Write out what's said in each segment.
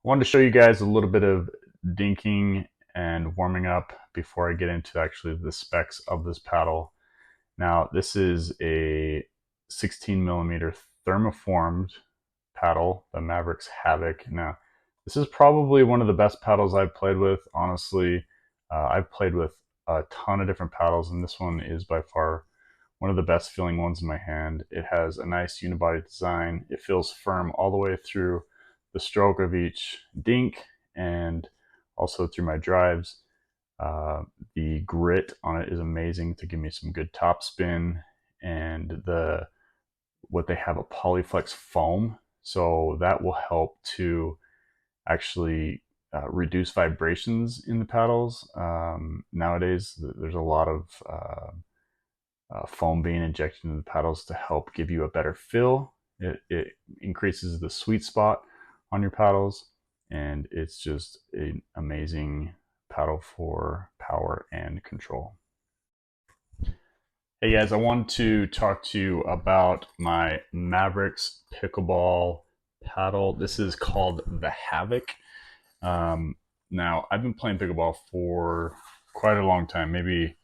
I wanted to show you guys a little bit of dinking and warming up before I get into actually the specs of this paddle. Now, this is a 16 millimeter thermoformed paddle, the Maverix Havik. Now, this is probably one of the best paddles I've played with. Honestly, I've played with a ton of different paddles, and this one is by far one of the best feeling ones in my hand. It has a nice unibody design. It feels firm all the way through the stroke of each dink and also through my drives. Uh, the grit on it is amazing to give me some good top spin, and what they have a polyflex foam, so that will help to actually reduce vibrations in the paddles. Nowadays, there's a lot of foam being injected into the paddles to help give you a better feel. It increases the sweet spot on your paddles, and it's just an amazing paddle for power and control. Hey guys, I wanted to talk to you about my Maverix pickleball paddle. This is called the Havik. Um, Now, I've been playing pickleball for quite a long time, maybe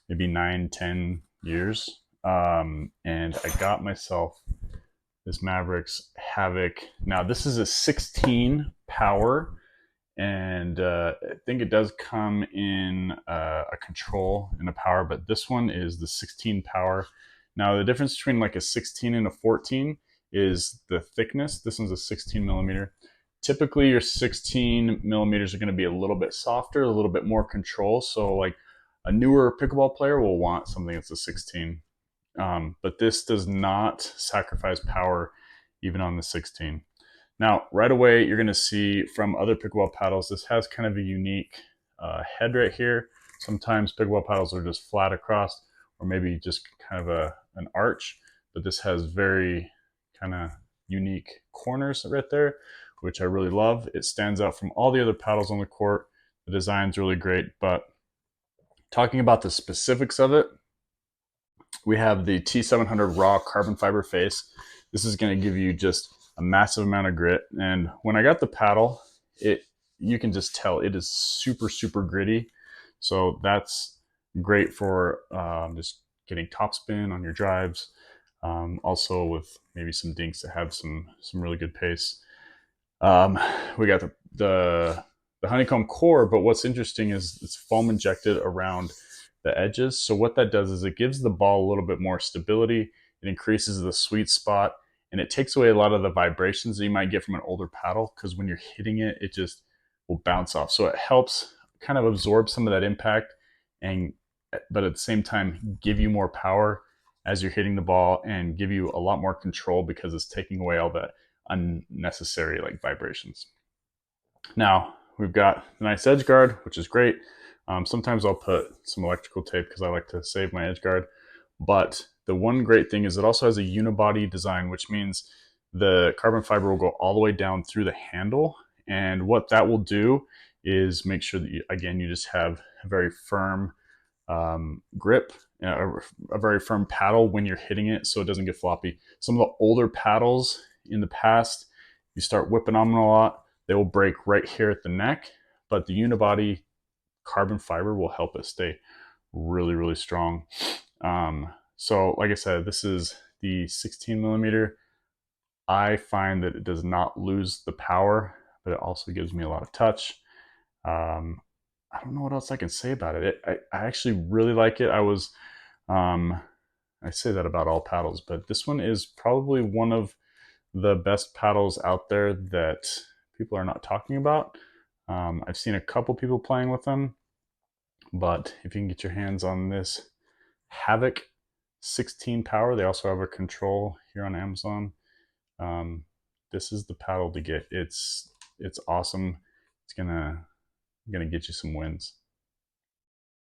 9, 10 years. And I got myself this Mavericks Havik. Now, this is a 16 power, and I think it does come in a control and a power, but this one is the 16 power. Now, the difference between like a 16 and a 14 is the thickness. This one's a 16 millimeter. Typically, your 16 millimeters are going to be a little bit softer, a little bit more control. So, like a newer pickleball player will want something that's a 16. But this does not sacrifice power even on the 16. Now, right away, you're going to see from other pickleball paddles, this has kind of a unique head right here. Sometimes pickleball paddles are just flat across, or maybe just kind of an arch, but this has very kind of unique corners right there, which I really love. It stands out from all the other paddles on the court. The design's really great, but talking about the specifics of it, we have the T700 raw carbon fiber face. This is going to give you just a massive amount of grit. And when I got the paddle, you can just tell it is super gritty. So that's great for just getting top-spin on your drives. Also with maybe some dinks that have some really good pace. We got the honeycomb core, but what's interesting is it's foam injected around the edges. So what that does is it gives the ball a little bit more stability. It increases the sweet spot, and it takes away a lot of the vibrations that you might get from an older paddle, because when you're hitting it, it just will bounce off. So it helps kind of absorb some of that impact, and but at the same time give you more power as you're hitting the ball, and give you a lot more control because it's taking away all that unnecessary like vibrations. Now we've got a nice edge guard, which is great. Sometimes I'll put some electrical tape because I like to save my edge guard. But the one great thing is it also has a unibody design, which means the carbon fiber will go all the way down through the handle. And what that will do is make sure that, you just have a very firm grip, a very firm paddle when you're hitting it, so it doesn't get floppy. Some of the older paddles in the past, you start whipping on them a lot, they will break right here at the neck, but the unibody carbon fiber will help it stay really strong. So like I said, this is the 16 millimeter. I find that it does not lose the power, but it also gives me a lot of touch. Um, I don't know what else I can say about it. I actually really like it. Um, I say that about all paddles, but this one is probably one of the best paddles out there that people are not talking about. I've seen a couple people playing with them, but if you can get your hands on this Havik 16 power, they also have a control here on Amazon. Um, this is the paddle to get. It's awesome. It's gonna get you some wins.